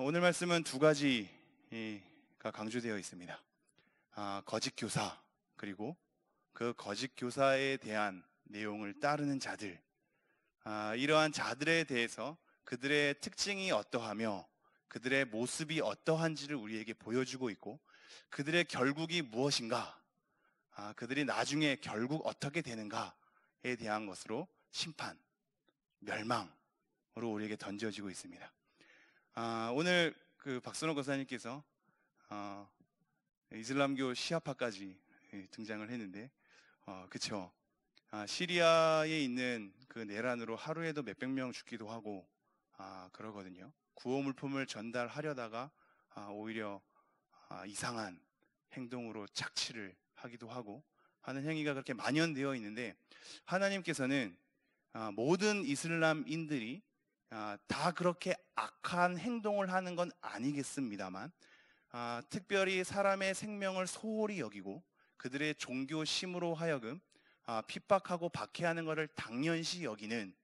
오늘 말씀은 두 가지가 강조되어 있습니다. 거짓 교사, 그리고 그 거짓 교사에 대한 내용을 따르는 자들, 이러한 자들에 대해서 그들의 특징이 어떠하며 그들의 모습이 어떠한지를 우리에게 보여주고 있고, 그들의 결국이 무엇인가, 그들이 나중에 결국 어떻게 되는가에 대한 것으로 심판, 멸망으로 우리에게 던져지고 있습니다. 오늘 그 박선호 권사님께서 이슬람교 시아파까지 등장을 했는데, 그쵸? 시리아에 있는 그 내란으로 하루에도 몇백 명 죽기도 하고 그러거든요. 구호 물품을 전달하려다가 오히려 이상한 행동으로 착취를 하기도 하고 하는 행위가 그렇게 만연되어 있는데, 하나님께서는 모든 이슬람인들이 다 그렇게 악한 행동을 하는 건 아니겠습니다만, 특별히 사람의 생명을 소홀히 여기고 그들의 종교심으로 하여금 핍박하고 박해하는 것을 당연시 여기는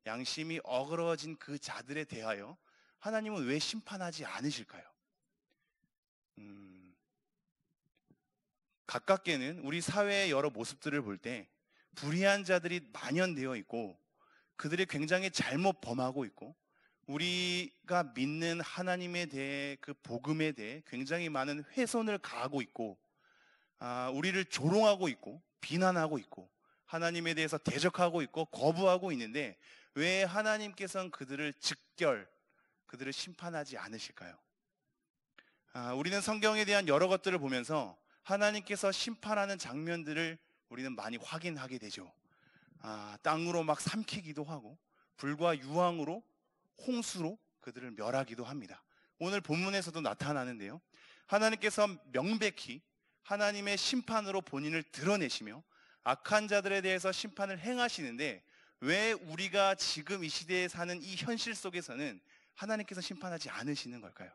양심이 어그러진 그 자들에 대하여 하나님은 왜 심판하지 않으실까요? 가깝게는 우리 사회의 여러 모습들을 볼 때 불의한 자들이 만연되어 있고, 그들이 굉장히 잘못 범하고 있고, 우리가 믿는 하나님에 대해, 그 복음에 대해 굉장히 많은 훼손을 가하고 있고, 우리를 조롱하고 있고 비난하고 있고 하나님에 대해서 대적하고 있고 거부하고 있는데, 왜 하나님께서는 그들을 그들을 심판하지 않으실까요? 우리는 성경에 대한 여러 것들을 보면서 하나님께서 심판하는 장면들을 우리는 많이 확인하게 되죠. 땅으로 막 삼키기도 하고, 불과 유황으로, 홍수로 그들을 멸하기도 합니다. 오늘 본문에서도 나타나는데요, 하나님께서 명백히 하나님의 심판으로 본인을 드러내시며 악한 자들에 대해서 심판을 행하시는데, 왜 우리가 지금 이 시대에 사는 이 현실 속에서는 하나님께서 심판하지 않으시는 걸까요?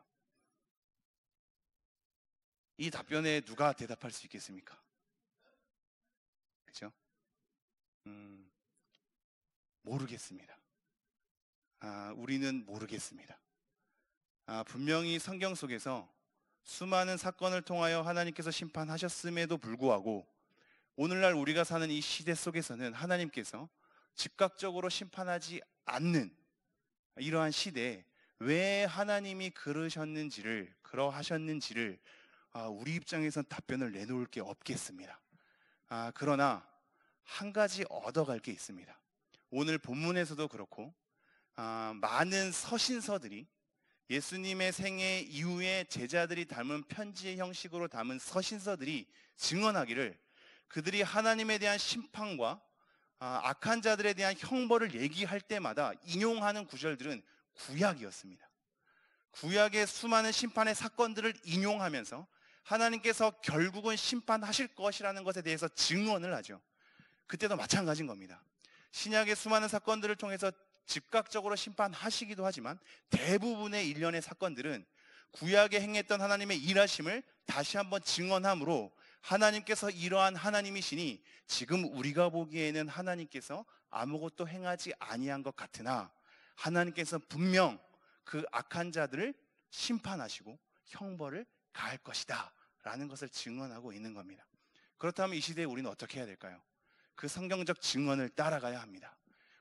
이 답변에 누가 대답할 수 있겠습니까? 그렇죠? 모르겠습니다. 우리는 모르겠습니다. 분명히 성경 속에서 수많은 사건을 통하여 하나님께서 심판하셨음에도 불구하고, 오늘날 우리가 사는 이 시대 속에서는 하나님께서 즉각적으로 심판하지 않는 이러한 시대에 왜 하나님이 그러하셨는지를 우리 입장에선 답변을 내놓을 게 없겠습니다. 그러나 한 가지 얻어갈 게 있습니다. 오늘 본문에서도 그렇고 많은 서신서들이, 예수님의 생애 이후에 제자들이 담은 편지의 형식으로 담은 서신서들이 증언하기를, 그들이 하나님에 대한 심판과 악한 자들에 대한 형벌을 얘기할 때마다 인용하는 구절들은 구약이었습니다. 구약의 수많은 심판의 사건들을 인용하면서 하나님께서 결국은 심판하실 것이라는 것에 대해서 증언을 하죠. 그때도 마찬가지인 겁니다. 신약의 수많은 사건들을 통해서 즉각적으로 심판하시기도 하지만, 대부분의 일련의 사건들은 구약에 행했던 하나님의 일하심을 다시 한번 증언함으로, 하나님께서 이러한 하나님이시니 지금 우리가 보기에는 하나님께서 아무것도 행하지 아니한 것 같으나 하나님께서 분명 그 악한 자들을 심판하시고 형벌을 가할 것이다 라는 것을 증언하고 있는 겁니다. 그렇다면 이 시대에 우리는 어떻게 해야 될까요? 그 성경적 증언을 따라가야 합니다.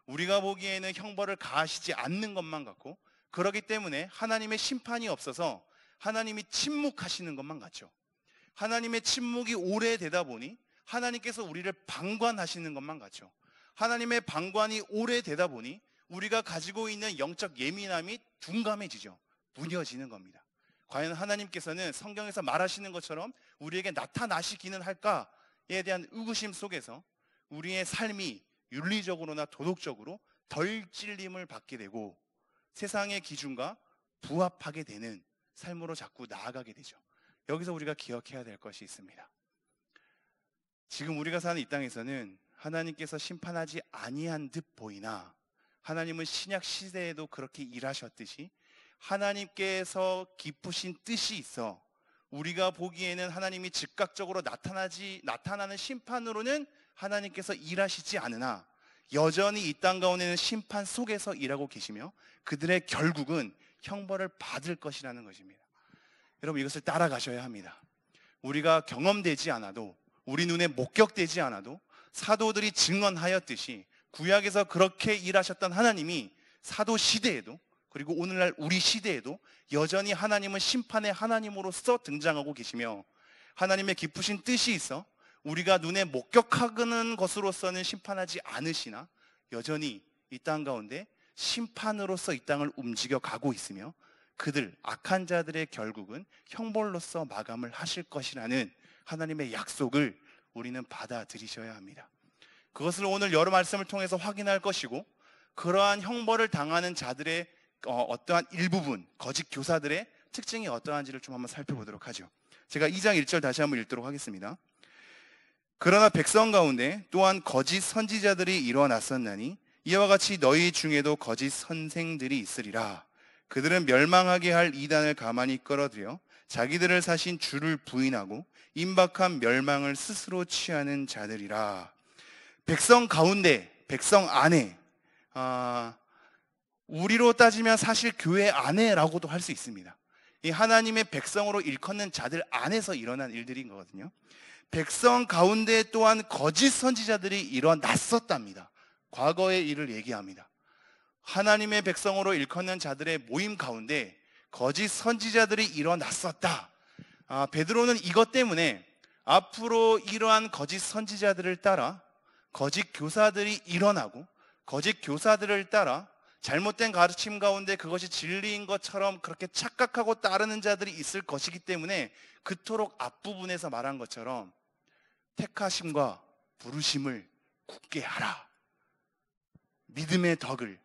우리가 보기에는 형벌을 가하시지 않는 것만 같고, 그렇기 때문에 하나님의 심판이 없어서 하나님이 침묵하시는 것만 같죠. 하나님의 침묵이 오래되다 보니 하나님께서 우리를 방관하시는 것만 같죠. 하나님의 방관이 오래되다 보니 우리가 가지고 있는 영적 예민함이 둔감해지죠. 무뎌지는 겁니다. 과연 하나님께서는 성경에서 말하시는 것처럼 우리에게 나타나시기는 할까에 대한 의구심 속에서 우리의 삶이 윤리적으로나 도덕적으로 덜 찔림을 받게 되고 세상의 기준과 부합하게 되는 삶으로 자꾸 나아가게 되죠. 여기서 우리가 기억해야 될 것이 있습니다. 지금 우리가 사는 이 땅에서는 하나님께서 심판하지 아니한 듯 보이나, 하나님은 신약 시대에도 그렇게 일하셨듯이 하나님께서 깊으신 뜻이 있어 우리가 보기에는 하나님이 즉각적으로 나타나는 심판으로는 하나님께서 일하시지 않으나, 여전히 이 땅 가운데는 심판 속에서 일하고 계시며 그들의 결국은 형벌을 받을 것이라는 것입니다. 여러분, 이것을 따라가셔야 합니다. 우리가 경험되지 않아도, 우리 눈에 목격되지 않아도 사도들이 증언하였듯이 구약에서 그렇게 일하셨던 하나님이 사도 시대에도, 그리고 오늘날 우리 시대에도 여전히 하나님은 심판의 하나님으로서 등장하고 계시며, 하나님의 깊으신 뜻이 있어 우리가 눈에 목격하는 것으로서는 심판하지 않으시나 여전히 이 땅 가운데 심판으로서 이 땅을 움직여 가고 있으며, 그들 악한 자들의 결국은 형벌로서 마감을 하실 것이라는 하나님의 약속을 우리는 받아들이셔야 합니다. 그것을 오늘 여러 말씀을 통해서 확인할 것이고, 그러한 형벌을 당하는 자들의 어떠한 일부분, 거짓 교사들의 특징이 어떠한지를 좀 한번 살펴보도록 하죠. 제가 2장 1절 다시 한번 읽도록 하겠습니다. 그러나 백성 가운데 또한 거짓 선지자들이 일어났었나니 이와 같이 너희 중에도 거짓 선생들이 있으리라. 그들은 멸망하게 할 이단을 가만히 끌어들여 자기들을 사신 주를 부인하고 임박한 멸망을 스스로 취하는 자들이라. 백성 가운데, 백성 안에, 우리로 따지면 사실 교회 안에라고도 할 수 있습니다. 이 하나님의 백성으로 일컫는 자들 안에서 일어난 일들인 거거든요. 백성 가운데 또한 거짓 선지자들이 일어났었답니다. 과거의 일을 얘기합니다. 하나님의 백성으로 일컫는 자들의 모임 가운데 거짓 선지자들이 일어났었다. 베드로는 이것 때문에 앞으로 이러한 거짓 선지자들을 따라 거짓 교사들이 일어나고, 거짓 교사들을 따라 잘못된 가르침 가운데 그것이 진리인 것처럼 그렇게 착각하고 따르는 자들이 있을 것이기 때문에 그토록 앞부분에서 말한 것처럼 택하심과 부르심을 굳게 하라. 믿음의 덕을,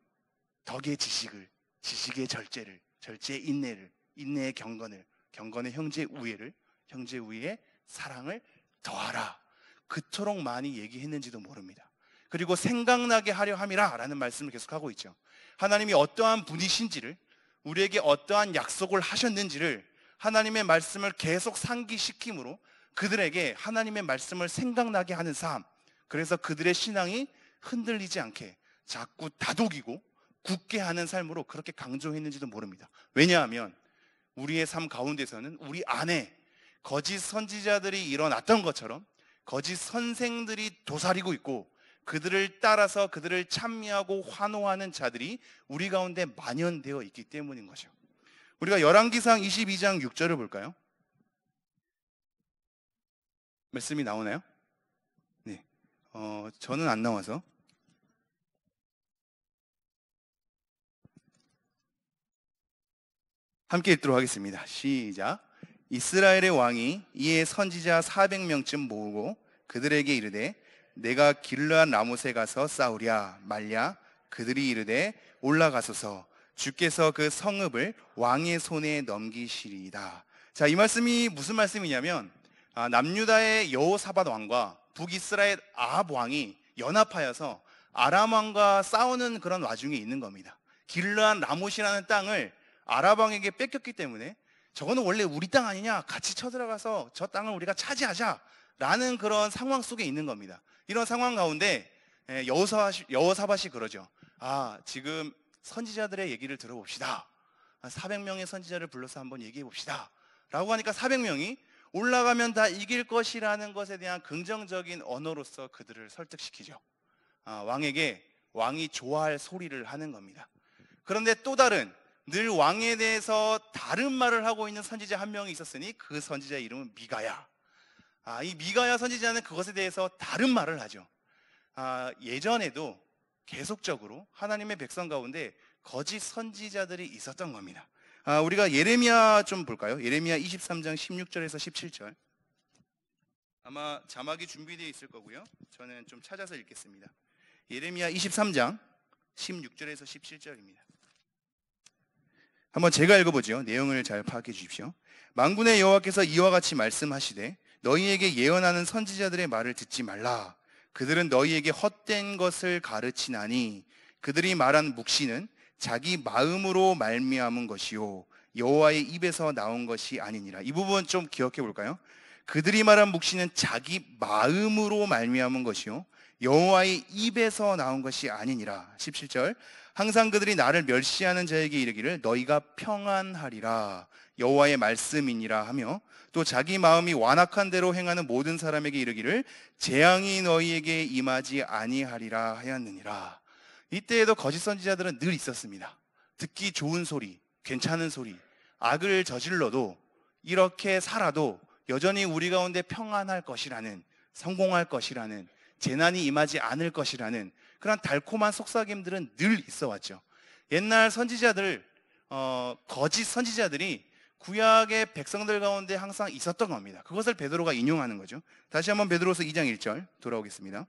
덕의 지식을, 지식의 절제를, 절제의 인내를, 인내의 경건을, 경건의 형제 우애를, 형제 우애의 사랑을 더하라. 그토록 많이 얘기했는지도 모릅니다. 그리고 생각나게 하려 함이라 라는 말씀을 계속하고 있죠. 하나님이 어떠한 분이신지를, 우리에게 어떠한 약속을 하셨는지를 하나님의 말씀을 계속 상기시킴으로 그들에게 하나님의 말씀을 생각나게 하는 삶, 그래서 그들의 신앙이 흔들리지 않게 자꾸 다독이고 굳게 하는 삶으로 그렇게 강조했는지도 모릅니다. 왜냐하면 우리의 삶 가운데서는 우리 안에 거짓 선지자들이 일어났던 것처럼 거짓 선생들이 도사리고 있고, 그들을 따라서 그들을 찬미하고 환호하는 자들이 우리 가운데 만연되어 있기 때문인 거죠. 우리가 열왕기상 22장 6절을 볼까요? 말씀이 나오나요? 네, 저는 안 나와서. 함께 읽도록 하겠습니다. 시작. 이스라엘의 왕이 이에 선지자 400명쯤 모으고 그들에게 이르되 내가 길르앗 라못에 가서 싸우랴 말랴. 그들이 이르되 올라가소서. 주께서 그 성읍을 왕의 손에 넘기시리이다. 자, 이 말씀이 무슨 말씀이냐면 남유다의 여호사밧 왕과 북이스라엘 아합 왕이 연합하여서 아람 왕과 싸우는 그런 와중에 있는 겁니다. 길르앗 라못이라는 땅을 아람 왕에게 뺏겼기 때문에 저거는 원래 우리 땅 아니냐, 같이 쳐들어가서 저 땅을 우리가 차지하자 라는 그런 상황 속에 있는 겁니다. 이런 상황 가운데 여호사밧이 그러죠. 지금 선지자들의 얘기를 들어봅시다. 400명의 선지자를 불러서 한번 얘기해 봅시다 라고 하니까 400명이 올라가면 다 이길 것이라는 것에 대한 긍정적인 언어로서 그들을 설득시키죠. 왕에게 왕이 좋아할 소리를 하는 겁니다. 그런데 또 다른, 늘 왕에 대해서 다른 말을 하고 있는 선지자 한 명이 있었으니 그 선지자의 이름은 미가야. 이 미가야 선지자는 그것에 대해서 다른 말을 하죠. 예전에도 계속적으로 하나님의 백성 가운데 거짓 선지자들이 있었던 겁니다. 우리가 예레미야 좀 볼까요? 예레미야 23장 16절에서 17절. 아마 자막이 준비되어 있을 거고요. 저는 좀 찾아서 읽겠습니다. 예레미야 23장 16절에서 17절입니다. 한번 제가 읽어보죠. 내용을 잘 파악해 주십시오. 만군의 여호와께서 이와 같이 말씀하시되 너희에게 예언하는 선지자들의 말을 듣지 말라. 그들은 너희에게 헛된 것을 가르치나니 그들이 말한 묵시는 자기 마음으로 말미암은 것이요 여호와의 입에서 나온 것이 아니니라. 이 부분 좀 기억해 볼까요? 그들이 말한 묵시는 자기 마음으로 말미암은 것이요 여호와의 입에서 나온 것이 아니니라. 17절. 항상 그들이 나를 멸시하는 자에게 이르기를 너희가 평안하리라 여호와의 말씀이니라 하며 또 자기 마음이 완악한 대로 행하는 모든 사람에게 이르기를 재앙이 너희에게 임하지 아니하리라 하였느니라. 이때에도 거짓 선지자들은 늘 있었습니다. 듣기 좋은 소리, 괜찮은 소리, 악을 저질러도 이렇게 살아도 여전히 우리 가운데 평안할 것이라는, 성공할 것이라는, 재난이 임하지 않을 것이라는 그런 달콤한 속삭임들은 늘 있어 왔죠. 옛날 선지자들, 거짓 선지자들이 구약의 백성들 가운데 항상 있었던 겁니다. 그것을 베드로가 인용하는 거죠. 다시 한번 베드로서 2장 1절 돌아오겠습니다.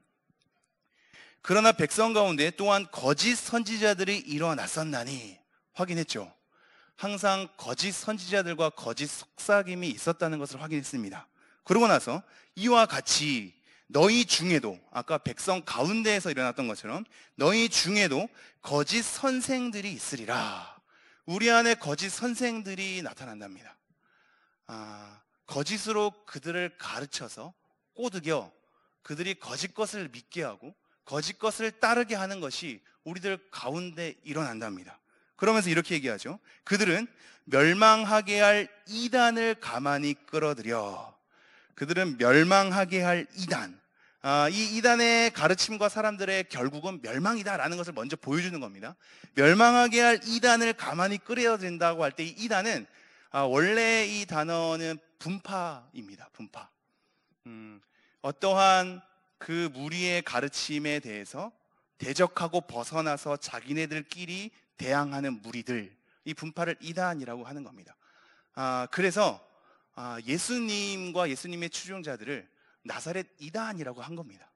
그러나 백성 가운데 또한 거짓 선지자들이 일어났었나니, 확인했죠. 항상 거짓 선지자들과 거짓 속삭임이 있었다는 것을 확인했습니다. 그러고 나서 이와 같이 너희 중에도, 아까 백성 가운데에서 일어났던 것처럼 너희 중에도 거짓 선생들이 있으리라. 우리 안에 거짓 선생들이 나타난답니다. 거짓으로 그들을 가르쳐서 꼬드겨 그들이 거짓 것을 믿게 하고 거짓 것을 따르게 하는 것이 우리들 가운데 일어난답니다. 그러면서 이렇게 얘기하죠. 그들은 멸망하게 할 이단을 가만히 끌어들여. 그들은 멸망하게 할 이단, 이 이단의 가르침과 사람들의 결국은 멸망이다라는 것을 먼저 보여주는 겁니다. 멸망하게 할 이단을 가만히 끌어들인다고 할 때 이 이단은 원래 이 단어는 분파입니다. 분파. 어떠한 그 무리의 가르침에 대해서 대적하고 벗어나서 자기네들끼리 대항하는 무리들, 이 분파를 이단이라고 하는 겁니다. 그래서 예수님과 예수님의 추종자들을 나사렛 이단이라고 한 겁니다.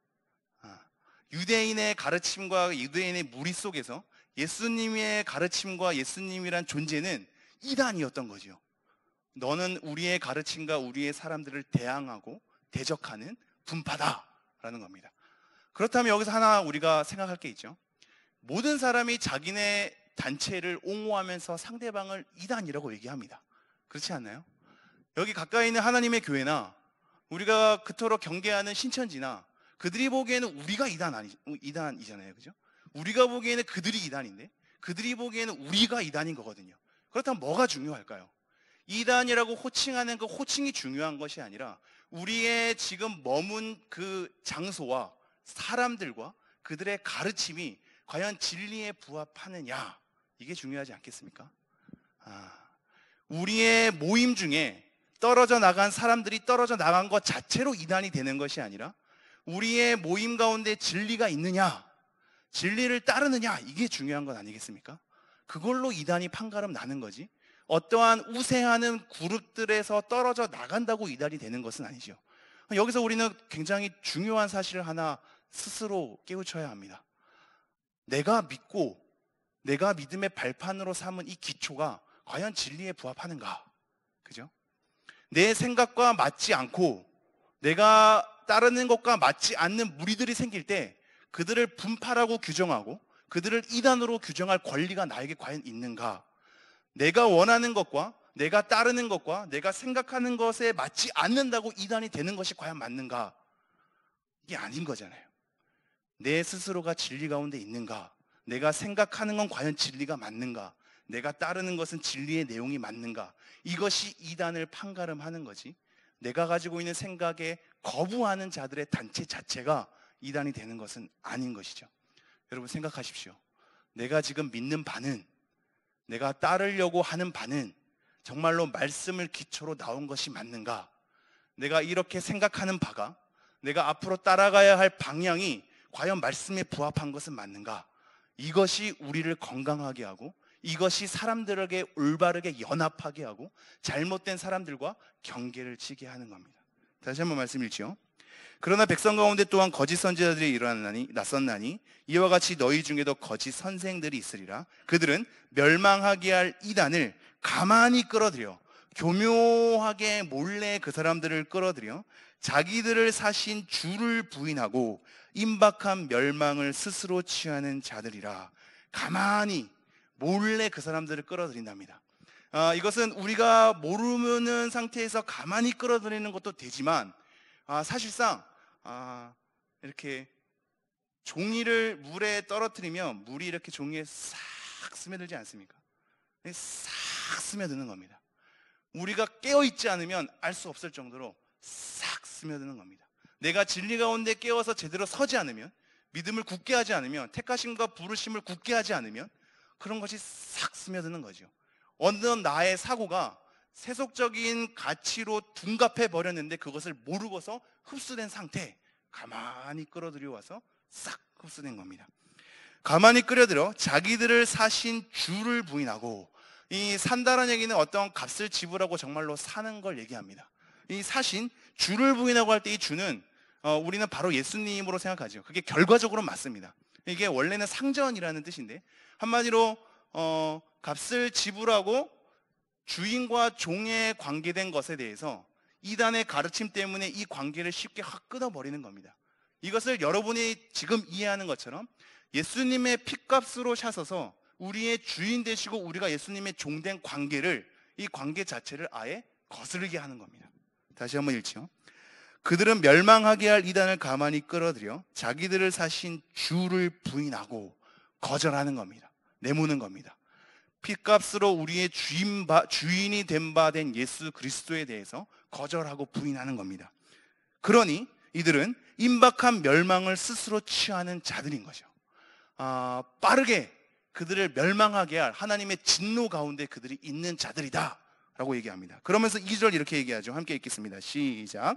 유대인의 가르침과 유대인의 무리 속에서 예수님의 가르침과 예수님이란 존재는 이단이었던 거죠. 너는 우리의 가르침과 우리의 사람들을 대항하고 대적하는 분파다라는 겁니다. 그렇다면 여기서 하나 우리가 생각할 게 있죠. 모든 사람이 자기네 단체를 옹호하면서 상대방을 이단이라고 얘기합니다. 그렇지 않나요? 여기 가까이 있는 하나님의 교회나 우리가 그토록 경계하는 신천지나 그들이 보기에는 우리가 이단이잖아요. 그죠? 우리가 보기에는 그들이 이단인데 그들이 보기에는 우리가 이단인 거거든요. 그렇다면 뭐가 중요할까요? 이단이라고 호칭하는 그 호칭이 중요한 것이 아니라 우리의 지금 머문 그 장소와 사람들과 그들의 가르침이 과연 진리에 부합하느냐, 이게 중요하지 않겠습니까? 우리의 모임 중에 떨어져 나간 사람들이 떨어져 나간 것 자체로 이단이 되는 것이 아니라 우리의 모임 가운데 진리가 있느냐, 진리를 따르느냐, 이게 중요한 것 아니겠습니까? 그걸로 이단이 판가름 나는 거지, 어떠한 우세하는 그룹들에서 떨어져 나간다고 이단이 되는 것은 아니죠. 여기서 우리는 굉장히 중요한 사실을 하나 스스로 깨우쳐야 합니다. 내가 믿고 내가 믿음의 발판으로 삼은 이 기초가 과연 진리에 부합하는가? 그죠? 내 생각과 맞지 않고 내가 따르는 것과 맞지 않는 무리들이 생길 때 그들을 분파라고 규정하고 그들을 이단으로 규정할 권리가 나에게 과연 있는가? 내가 원하는 것과 내가 따르는 것과 내가 생각하는 것에 맞지 않는다고 이단이 되는 것이 과연 맞는가? 이게 아닌 거잖아요. 내 스스로가 진리 가운데 있는가? 내가 생각하는 건 과연 진리가 맞는가? 내가 따르는 것은 진리의 내용이 맞는가? 이것이 이단을 판가름하는 거지, 내가 가지고 있는 생각에 거부하는 자들의 단체 자체가 이단이 되는 것은 아닌 것이죠. 여러분 생각하십시오. 내가 지금 믿는 바는, 내가 따르려고 하는 바는 정말로 말씀을 기초로 나온 것이 맞는가? 내가 이렇게 생각하는 바가, 내가 앞으로 따라가야 할 방향이 과연 말씀에 부합한 것은 맞는가? 이것이 우리를 건강하게 하고 이것이 사람들에게 올바르게 연합하게 하고 잘못된 사람들과 경계를 치게 하는 겁니다. 다시 한번 말씀 읽지요. 그러나 백성 가운데 또한 거짓 선지자들이 났었나니 이와 같이 너희 중에도 거짓 선생들이 있으리라. 그들은 멸망하게 할 이단을 가만히 끌어들여 교묘하게 몰래 그 사람들을 끌어들여 자기들을 사신 주를 부인하고 임박한 멸망을 스스로 취하는 자들이라. 가만히 몰래 그 사람들을 끌어들인답니다. 이것은 우리가 모르는 상태에서 가만히 끌어들이는 것도 되지만 사실상 이렇게 종이를 물에 떨어뜨리면 물이 이렇게 종이에 싹 스며들지 않습니까? 싹 스며드는 겁니다. 우리가 깨어있지 않으면 알 수 없을 정도로 싹 스며드는 겁니다. 내가 진리 가운데 깨어서 제대로 서지 않으면, 믿음을 굳게 하지 않으면, 택하심과 부르심을 굳게 하지 않으면 그런 것이 싹 스며드는 거죠. 어느 나의 사고가 세속적인 가치로 둔갑해 버렸는데 그것을 모르고서 흡수된 상태, 가만히 끌어들여 와서 싹 흡수된 겁니다. 가만히 끌어들여 자기들을 사신 주를 부인하고, 이 산다라는 얘기는 어떤 값을 지불하고 정말로 사는 걸 얘기합니다. 이 사신 주를 부인하고 할 때 이 주는 우리는 바로 예수님으로 생각하죠. 그게 결과적으로 맞습니다. 이게 원래는 상전이라는 뜻인데, 한마디로 값을 지불하고 주인과 종에 관계된 것에 대해서 이단의 가르침 때문에 이 관계를 쉽게 확 끊어버리는 겁니다. 이것을 여러분이 지금 이해하는 것처럼 예수님의 핏값으로 사셔서 우리의 주인 되시고 우리가 예수님의 종된 관계를, 이 관계 자체를 아예 거스르게 하는 겁니다. 다시 한번 읽죠. 그들은 멸망하게 할 이단을 가만히 끌어들여 자기들을 사신 주를 부인하고 거절하는 겁니다. 내모는 겁니다. 핏값으로 우리의 주인이 된 바 된 예수 그리스도에 대해서 거절하고 부인하는 겁니다. 그러니 이들은 임박한 멸망을 스스로 취하는 자들인 거죠. 빠르게 그들을 멸망하게 할 하나님의 진노 가운데 그들이 있는 자들이다 라고 얘기합니다. 그러면서 2절 이렇게 얘기하죠. 함께 읽겠습니다. 시작.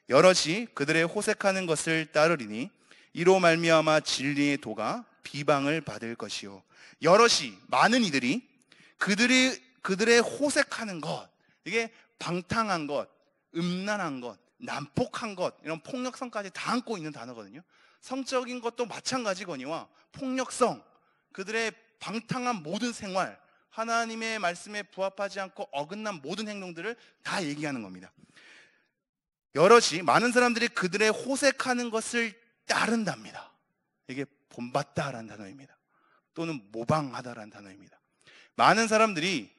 여럿이 그들의 호색하는 것을 따르리니 이로 말미암아 진리의 도가 비방을 받을 것이요. 여럿이, 많은 이들이 그들의 호색하는 것, 이게 방탕한 것, 음란한 것, 난폭한 것, 이런 폭력성까지 다 안고 있는 단어거든요. 성적인 것도 마찬가지거니와 폭력성, 그들의 방탕한 모든 생활, 하나님의 말씀에 부합하지 않고 어긋난 모든 행동들을 다 얘기하는 겁니다. 여럿이, 많은 사람들이 그들의 호색하는 것을 따른답니다. 이게 본받다라는 단어입니다. 또는 모방하다라는 단어입니다. 많은 사람들이,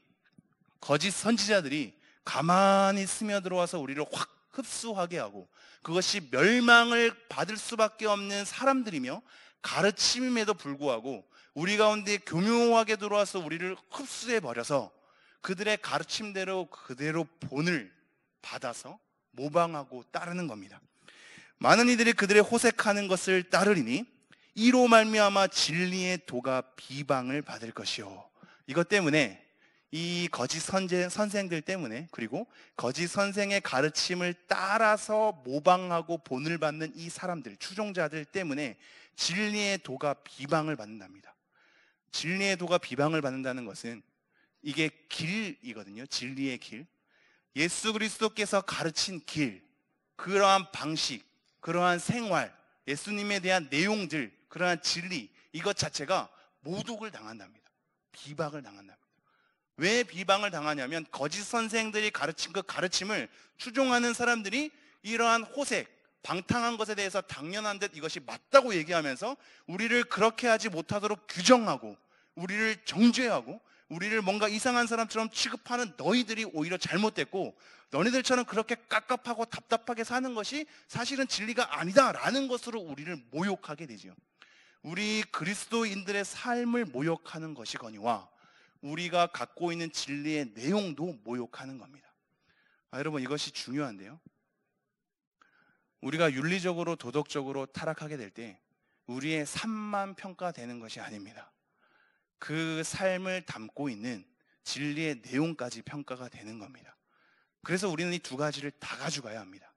거짓 선지자들이 가만히 스며들어와서 우리를 확 흡수하게 하고, 그것이 멸망을 받을 수밖에 없는 사람들이며 가르침임에도 불구하고 우리 가운데 교묘하게 들어와서 우리를 흡수해 버려서 그들의 가르침대로 그대로 본을 받아서 모방하고 따르는 겁니다. 많은 이들이 그들의 호색하는 것을 따르리니 이로 말미암아 진리의 도가 비방을 받을 것이요. 이것 때문에, 이 거짓 선생들 때문에, 그리고 거짓 선생의 가르침을 따라서 모방하고 본을 받는 이 사람들, 추종자들 때문에 진리의 도가 비방을 받는답니다. 진리의 도가 비방을 받는다는 것은 이게 길이거든요. 진리의 길. 예수 그리스도께서 가르친 길, 그러한 방식, 그러한 생활, 예수님에 대한 내용들, 그러한 진리, 이것 자체가 모독을 당한답니다. 비방을 당한답니다. 왜 비방을 당하냐면 거짓 선생들이 가르친 그 가르침을 추종하는 사람들이 이러한 호색, 방탕한 것에 대해서 당연한 듯 이것이 맞다고 얘기하면서 우리를 그렇게 하지 못하도록 규정하고, 우리를 정죄하고, 우리를 뭔가 이상한 사람처럼 취급하는 너희들이 오히려 잘못됐고, 너희들처럼 그렇게 깝깝하고 답답하게 사는 것이 사실은 진리가 아니다라는 것으로 우리를 모욕하게 되죠. 우리 그리스도인들의 삶을 모욕하는 것이거니와 우리가 갖고 있는 진리의 내용도 모욕하는 겁니다. 여러분, 이것이 중요한데요. 우리가 윤리적으로 도덕적으로 타락하게 될 때 우리의 삶만 평가되는 것이 아닙니다. 그 삶을 담고 있는 진리의 내용까지 평가가 되는 겁니다. 그래서 우리는 이 두 가지를 다 가져가야 합니다.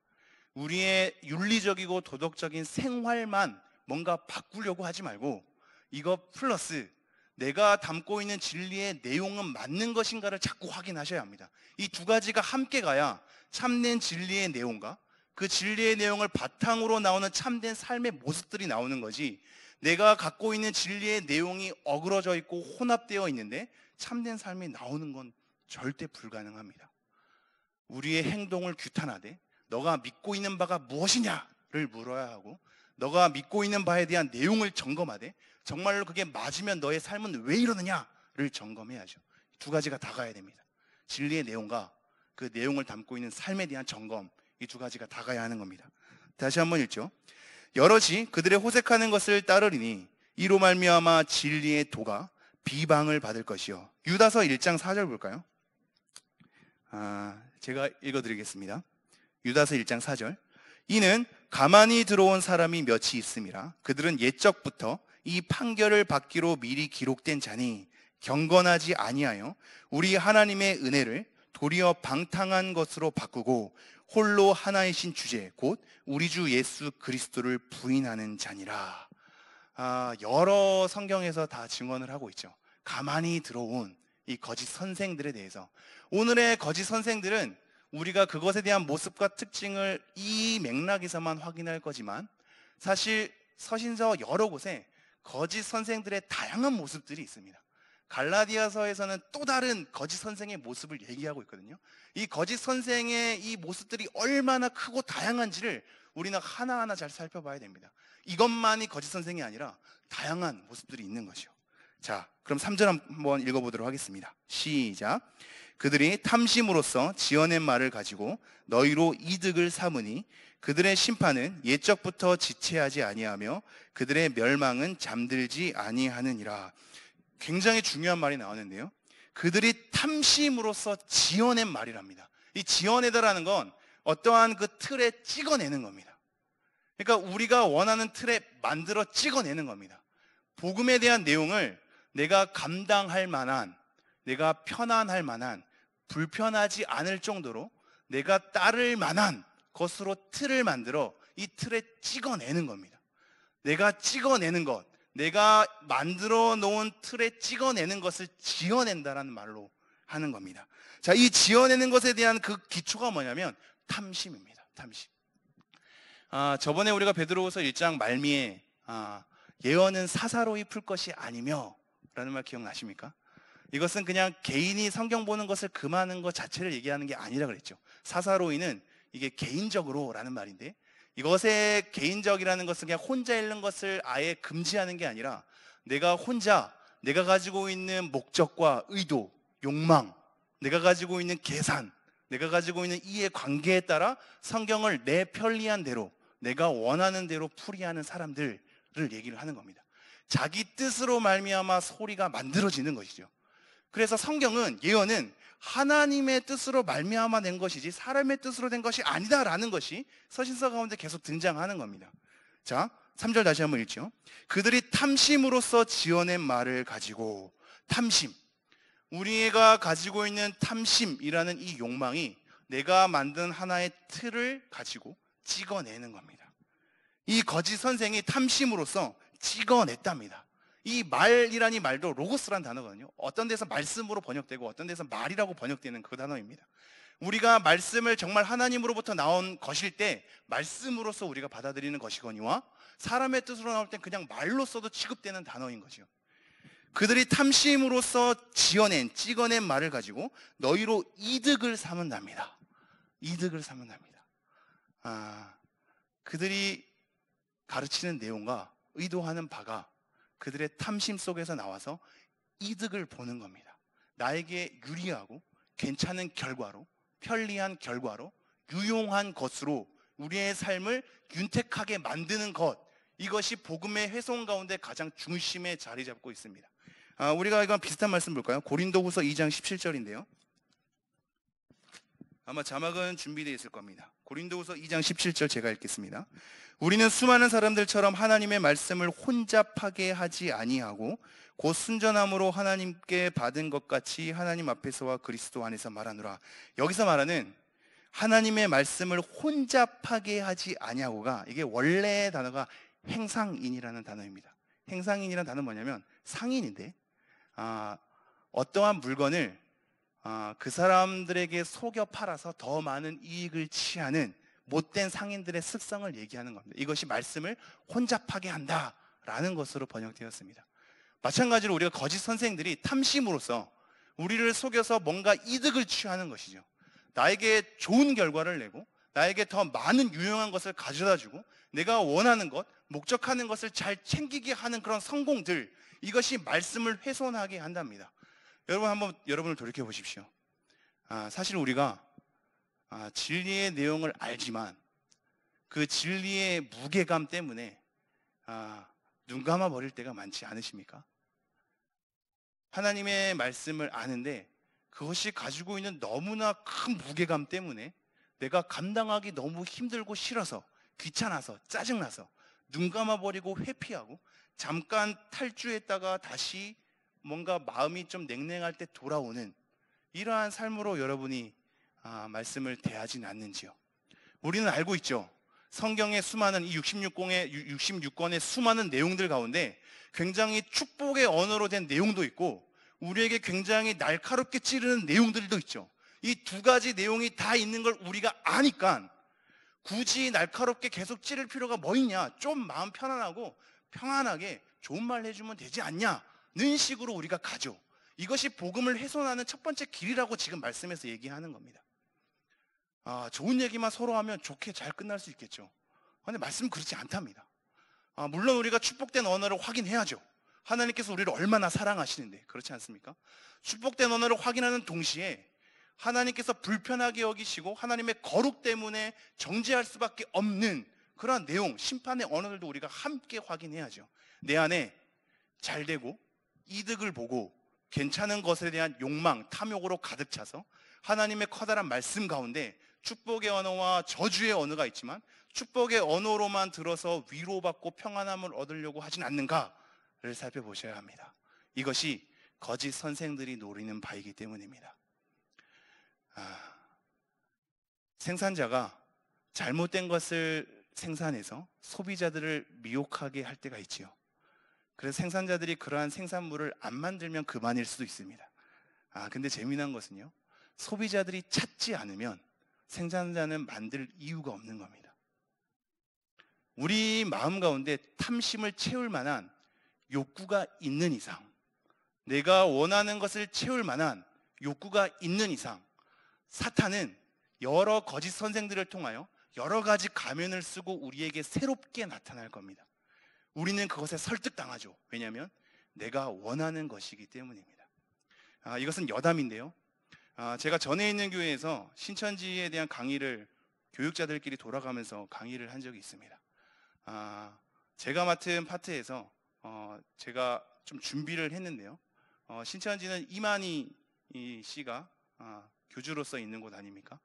우리의 윤리적이고 도덕적인 생활만 뭔가 바꾸려고 하지 말고, 이거 플러스 내가 담고 있는 진리의 내용은 맞는 것인가를 자꾸 확인하셔야 합니다. 이 두 가지가 함께 가야 참된 진리의 내용과 그 진리의 내용을 바탕으로 나오는 참된 삶의 모습들이 나오는 거지, 내가 갖고 있는 진리의 내용이 어그러져 있고 혼합되어 있는데 참된 삶이 나오는 건 절대 불가능합니다. 우리의 행동을 규탄하되 너가 믿고 있는 바가 무엇이냐를 물어야 하고, 너가 믿고 있는 바에 대한 내용을 점검하되 정말로 그게 맞으면 너의 삶은 왜 이러느냐를 점검해야죠. 두 가지가 다 가야 됩니다. 진리의 내용과 그 내용을 담고 있는 삶에 대한 점검, 이 두 가지가 다 가야 하는 겁니다. 다시 한번 읽죠. 여럿이 그들의 호색하는 것을 따르리니 이로 말미암아 진리의 도가 비방을 받을 것이요. 유다서 1장 4절 볼까요? 제가 읽어드리겠습니다. 유다서 1장 4절. 이는 가만히 들어온 사람이 몇이 있음이라. 그들은 옛적부터 이 판결을 받기로 미리 기록된 자니 경건하지 아니하여 우리 하나님의 은혜를 도리어 방탕한 것으로 바꾸고 홀로 하나이신 주제 곧 우리 주 예수 그리스도를 부인하는 자니라. 여러 성경에서 다 증언을 하고 있죠. 가만히 들어온 이 거짓 선생들에 대해서. 오늘의 거짓 선생들은 우리가 그것에 대한 모습과 특징을 이 맥락에서만 확인할 거지만, 사실 서신서 여러 곳에 거짓 선생들의 다양한 모습들이 있습니다. 갈라디아서에서는 또 다른 거짓 선생의 모습을 얘기하고 있거든요. 이 거짓 선생의 이 모습들이 얼마나 크고 다양한지를 우리는 하나하나 잘 살펴봐야 됩니다. 이것만이 거짓 선생이 아니라 다양한 모습들이 있는 것이요. 자, 그럼 3절 한번 읽어보도록 하겠습니다. 시작. 그들이 탐심으로써 지어낸 말을 가지고 너희로 이득을 삼으니 그들의 심판은 옛적부터 지체하지 아니하며 그들의 멸망은 잠들지 아니하느니라. 굉장히 중요한 말이 나오는데요. 그들이 탐심으로써 지어낸 말이랍니다. 이 지어내다라는 건 어떠한 그 틀에 찍어내는 겁니다. 그러니까 우리가 원하는 틀에 만들어 찍어내는 겁니다. 복음에 대한 내용을 내가 감당할 만한, 내가 편안할 만한, 불편하지 않을 정도로 내가 따를 만한 것으로 틀을 만들어 이 틀에 찍어내는 겁니다. 내가 찍어내는 것, 내가 만들어 놓은 틀에 찍어내는 것을 지어낸다라는 말로 하는 겁니다. 자, 이 지어내는 것에 대한 그 기초가 뭐냐면 탐심입니다. 탐심. 저번에 우리가 베드로후서 1장 말미에 예언은 사사로이 풀 것이 아니며 라는 말 기억나십니까? 이것은 그냥 개인이 성경 보는 것을 금하는 것 자체를 얘기하는 게 아니라 그랬죠. 사사로이는 이게 개인적으로 라는 말인데, 이것의 개인적이라는 것은 그냥 혼자 읽는 것을 아예 금지하는 게 아니라 내가 혼자 내가 가지고 있는 목적과 의도, 욕망, 내가 가지고 있는 계산, 내가 가지고 있는 이해관계에 따라 성경을 내 편리한 대로, 내가 원하는 대로 풀이하는 사람들을 얘기를 하는 겁니다. 자기 뜻으로 말미암아 소리가 만들어지는 것이죠. 그래서 성경은, 예언은 하나님의 뜻으로 말미암아 낸 것이지 사람의 뜻으로 된 것이 아니다라는 것이 서신서 가운데 계속 등장하는 겁니다. 자, 3절 다시 한번 읽죠. 그들이 탐심으로써 지어낸 말을 가지고. 탐심, 우리가 가지고 있는 탐심이라는 이 욕망이 내가 만든 하나의 틀을 가지고 찍어내는 겁니다. 이 거짓 선생이 탐심으로써 찍어냈답니다. 이 말이란 이 말도 로고스란 단어거든요. 어떤 데서 말씀으로 번역되고 어떤 데서 말이라고 번역되는 그 단어입니다. 우리가 말씀을 정말 하나님으로부터 나온 것일 때 말씀으로서 우리가 받아들이는 것이거니와, 사람의 뜻으로 나올 땐 그냥 말로써도 취급되는 단어인 거죠. 그들이 탐심으로써 지어낸, 찍어낸 말을 가지고 너희로 이득을 삼은답니다. 이득을 삼은답니다. 그들이 가르치는 내용과 의도하는 바가 그들의 탐심 속에서 나와서 이득을 보는 겁니다. 나에게 유리하고 괜찮은 결과로, 편리한 결과로, 유용한 것으로 우리의 삶을 윤택하게 만드는 것, 이것이 복음의 훼손 가운데 가장 중심에 자리 잡고 있습니다. 우리가 이건 비슷한 말씀 볼까요? 고린도후서 2장 17절인데요. 아마 자막은 준비되어 있을 겁니다. 고린도후서 2장 17절 제가 읽겠습니다. 우리는 수많은 사람들처럼 하나님의 말씀을 혼잡하게 하지 아니하고 곧 순전함으로 하나님께 받은 것 같이 하나님 앞에서와 그리스도 안에서 말하노라. 여기서 말하는 하나님의 말씀을 혼잡하게 하지 아니하고가, 이게 원래 단어가 행상인이라는 단어입니다. 행상인이라는 단어는 뭐냐면 상인인데, 어떠한 물건을 그 사람들에게 속여 팔아서 더 많은 이익을 취하는 못된 상인들의 습성을 얘기하는 겁니다. 이것이 말씀을 혼잡하게 한다라는 것으로 번역되었습니다. 마찬가지로 우리가 거짓 선생들이 탐심으로써 우리를 속여서 뭔가 이득을 취하는 것이죠. 나에게 좋은 결과를 내고 나에게 더 많은 유용한 것을 가져다주고 내가 원하는 것, 목적하는 것을 잘 챙기게 하는 그런 성공들, 이것이 말씀을 훼손하게 한답니다. 여러분, 한번 여러분을 돌이켜 보십시오. 사실 우리가 진리의 내용을 알지만 그 진리의 무게감 때문에 눈 감아 버릴 때가 많지 않으십니까? 하나님의 말씀을 아는데 그것이 가지고 있는 너무나 큰 무게감 때문에 내가 감당하기 너무 힘들고 싫어서, 귀찮아서, 짜증나서 눈 감아버리고 회피하고 잠깐 탈주했다가 다시 뭔가 마음이 좀 냉랭할 때 돌아오는 이러한 삶으로 여러분이 말씀을 대하진 않는지요? 우리는 알고 있죠. 성경의 수많은 이 66권의 수많은 내용들 가운데 굉장히 축복의 언어로 된 내용도 있고 우리에게 굉장히 날카롭게 찌르는 내용들도 있죠. 이 두 가지 내용이 다 있는 걸 우리가 아니까 굳이 날카롭게 계속 찌를 필요가 뭐 있냐, 좀 마음 편안하고 평안하게 좋은 말 해주면 되지 않냐는 식으로 우리가 가죠. 이것이 복음을 훼손하는 첫 번째 길이라고 지금 말씀에서 얘기하는 겁니다. 좋은 얘기만 서로 하면 좋게 잘 끝날 수 있겠죠. 근데 말씀은 그렇지 않답니다. 물론 우리가 축복된 언어를 확인해야죠. 하나님께서 우리를 얼마나 사랑하시는데, 그렇지 않습니까? 축복된 언어를 확인하는 동시에 하나님께서 불편하게 여기시고 하나님의 거룩 때문에 정죄할 수밖에 없는 그러한 내용, 심판의 언어들도 우리가 함께 확인해야죠. 내 안에 잘 되고 이득을 보고 괜찮은 것에 대한 욕망, 탐욕으로 가득 차서 하나님의 커다란 말씀 가운데 축복의 언어와 저주의 언어가 있지만 축복의 언어로만 들어서 위로받고 평안함을 얻으려고 하진 않는가를 살펴보셔야 합니다. 이것이 거짓 선생들이 노리는 바이기 때문입니다. 생산자가 잘못된 것을 생산해서 소비자들을 미혹하게 할 때가 있지요. 그래서 생산자들이 그러한 생산물을 안 만들면 그만일 수도 있습니다. 근데 재미난 것은요, 소비자들이 찾지 않으면 생산자는 만들 이유가 없는 겁니다. 우리 마음 가운데 탐심을 채울 만한 욕구가 있는 이상, 내가 원하는 것을 채울 만한 욕구가 있는 이상, 사탄은 여러 거짓 선생들을 통하여 여러 가지 가면을 쓰고 우리에게 새롭게 나타날 겁니다. 우리는 그것에 설득당하죠. 왜냐하면 내가 원하는 것이기 때문입니다. 이것은 여담인데요. 제가 전에 있는 교회에서 신천지에 대한 강의를 교육자들끼리 돌아가면서 강의를 한 적이 있습니다. 제가 맡은 파트에서 제가 좀 준비를 했는데요. 신천지는 이만희 씨가 교주로서 있는 곳 아닙니까?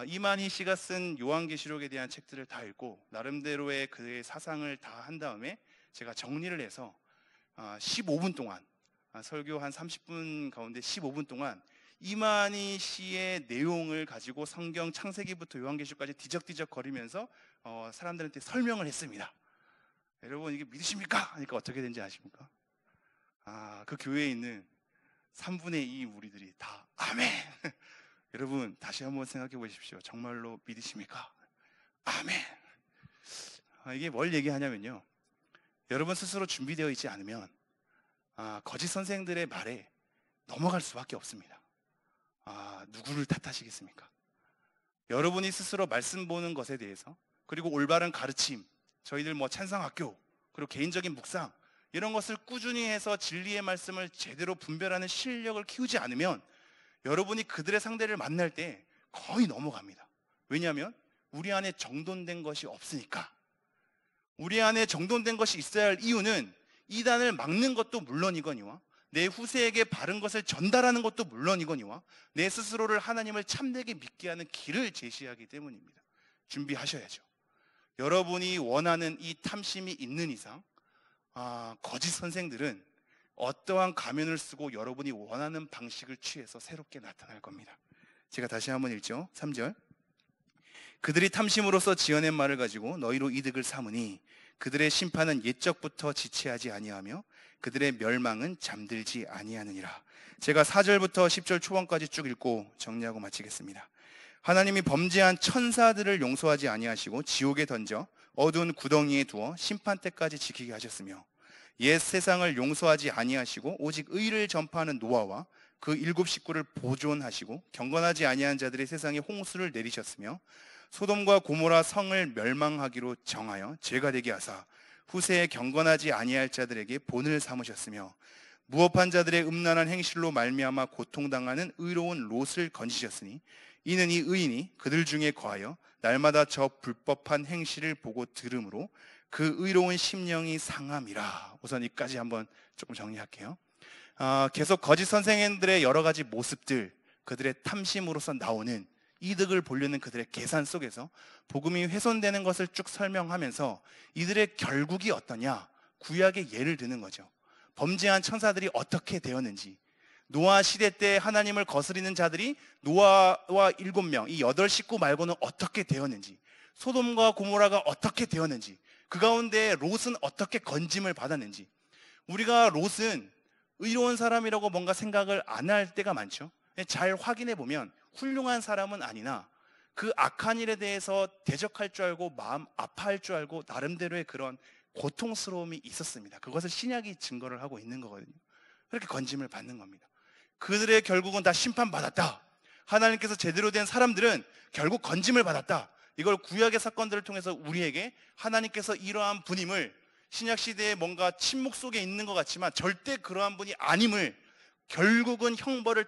이만희 씨가 쓴 요한계시록에 대한 책들을 다 읽고 나름대로의 그의 사상을 다 한 다음에 제가 정리를 해서 15분 동안, 설교 한 30분 가운데 15분 동안 이만희 씨의 내용을 가지고 성경 창세기부터 요한계시록까지 뒤적뒤적 거리면서 사람들한테 설명을 했습니다. 여러분 이게 믿으십니까? 하니까 어떻게 된지 아십니까? 그 교회에 있는 3분의 2 우리들이 다 아멘! 여러분 다시 한번 생각해 보십시오. 정말로 믿으십니까? 아멘! 이게 뭘 얘기하냐면요, 여러분 스스로 준비되어 있지 않으면 거짓 선생들의 말에 넘어갈 수밖에 없습니다. 누구를 탓하시겠습니까? 여러분이 스스로 말씀 보는 것에 대해서, 그리고 올바른 가르침, 저희들 찬상학교, 그리고 개인적인 묵상 이런 것을 꾸준히 해서 진리의 말씀을 제대로 분별하는 실력을 키우지 않으면 여러분이 그들의 상대를 만날 때 거의 넘어갑니다. 왜냐하면 우리 안에 정돈된 것이 없으니까. 우리 안에 정돈된 것이 있어야 할 이유는 이단을 막는 것도 물론이거니와 내 후세에게 바른 것을 전달하는 것도 물론이거니와 내 스스로를 하나님을 참되게 믿게 하는 길을 제시하기 때문입니다. 준비하셔야죠. 여러분이 원하는 이 탐심이 있는 이상 거짓 선생들은 어떠한 가면을 쓰고 여러분이 원하는 방식을 취해서 새롭게 나타날 겁니다. 제가 다시 한번 읽죠. 3절. 그들이 탐심으로써 지어낸 말을 가지고 너희로 이득을 삼으니 그들의 심판은 옛적부터 지체하지 아니하며 그들의 멸망은 잠들지 아니하느니라. 제가 4절부터 10절 초반까지 쭉 읽고 정리하고 마치겠습니다. 하나님이 범죄한 천사들을 용서하지 아니하시고 지옥에 던져 어두운 구덩이에 두어 심판 때까지 지키게 하셨으며 옛 세상을 용서하지 아니하시고 오직 의를 전파하는 노아와 그 7 식구를 보존하시고 경건하지 아니한 자들의 세상에 홍수를 내리셨으며 소돔과 고모라 성을 멸망하기로 정하여 죄가 되게 하사 후세에 경건하지 아니할 자들에게 본을 삼으셨으며 무업한 자들의 음란한 행실로 말미암아 고통당하는 의로운 롯을 건지셨으니 이는 이 의인이 그들 중에 거하여 날마다 저 불법한 행실을 보고 들으므로 그 의로운 심령이 상함이라. 우선 이까지 한번 조금 정리할게요. 계속 거짓 선생님들의 여러 가지 모습들, 그들의 탐심으로서 나오는 이득을 보려는 그들의 계산 속에서 복음이 훼손되는 것을 쭉 설명하면서 이들의 결국이 어떠냐, 구약의 예를 드는 거죠. 범죄한 천사들이 어떻게 되었는지, 노아 시대 때 하나님을 거스리는 자들이 노아와 7명, 이 8식구 말고는 어떻게 되었는지, 소돔과 고모라가 어떻게 되었는지, 그 가운데 롯은 어떻게 건짐을 받았는지. 우리가 롯은 의로운 사람이라고 뭔가 생각을 안 할 때가 많죠. 잘 확인해 보면 훌륭한 사람은 아니나 그 악한 일에 대해서 대적할 줄 알고 마음 아파할 줄 알고 나름대로의 그런 고통스러움이 있었습니다. 그것을 신약이 증거를 하고 있는 거거든요. 그렇게 건짐을 받는 겁니다. 그들의 결국은 다 심판받았다. 하나님께서 제대로 된 사람들은 결국 건짐을 받았다. 이걸 구약의 사건들을 통해서 우리에게 하나님께서 이러한 분임을, 신약시대에 뭔가 침묵 속에 있는 것 같지만 절대 그러한 분이 아님을, 결국은 형벌을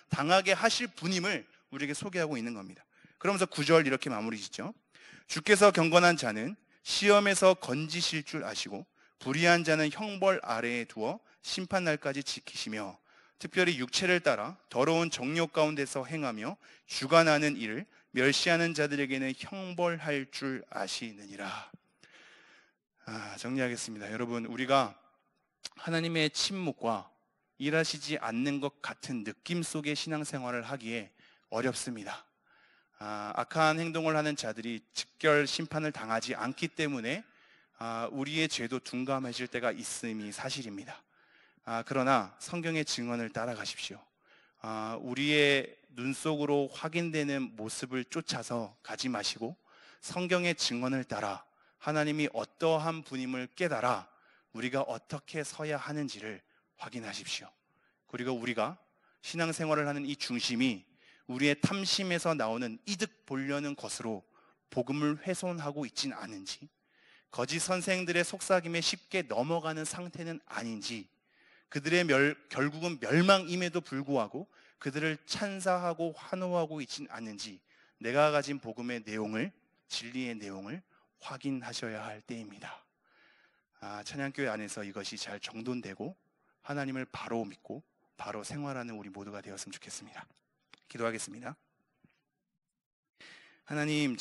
당하게 하실 분임을 우리에게 소개하고 있는 겁니다. 그러면서 9절 이렇게 마무리 짓죠. 주께서 경건한 자는 시험에서 건지실 줄 아시고 불의한 자는 형벌 아래에 두어 심판날까지 지키시며 특별히 육체를 따라 더러운 정욕 가운데서 행하며 주관하는 일을 멸시하는 자들에게는 형벌할 줄 아시느니라. 정리하겠습니다. 여러분, 우리가 하나님의 침묵과 일하시지 않는 것 같은 느낌 속의 신앙생활을 하기에 어렵습니다. 악한 행동을 하는 자들이 직결 심판을 당하지 않기 때문에 우리의 죄도 둔감해질 때가 있음이 사실입니다. 그러나 성경의 증언을 따라가십시오. 우리의 눈 속으로 확인되는 모습을 쫓아서 가지 마시고 성경의 증언을 따라 하나님이 어떠한 분임을 깨달아 우리가 어떻게 서야 하는지를 확인하십시오. 그리고 우리가 신앙생활을 하는 이 중심이 우리의 탐심에서 나오는 이득 보려는 것으로 복음을 훼손하고 있진 않은지, 거짓 선생들의 속삭임에 쉽게 넘어가는 상태는 아닌지, 그들의 결국은 멸망임에도 불구하고 그들을 찬사하고 환호하고 있진 않는지, 내가 가진 복음의 내용을, 진리의 내용을 확인하셔야 할 때입니다. 찬양교회 안에서 이것이 잘 정돈되고 하나님을 바로 믿고 바로 생활하는 우리 모두가 되었으면 좋겠습니다. 기도하겠습니다. 하나님,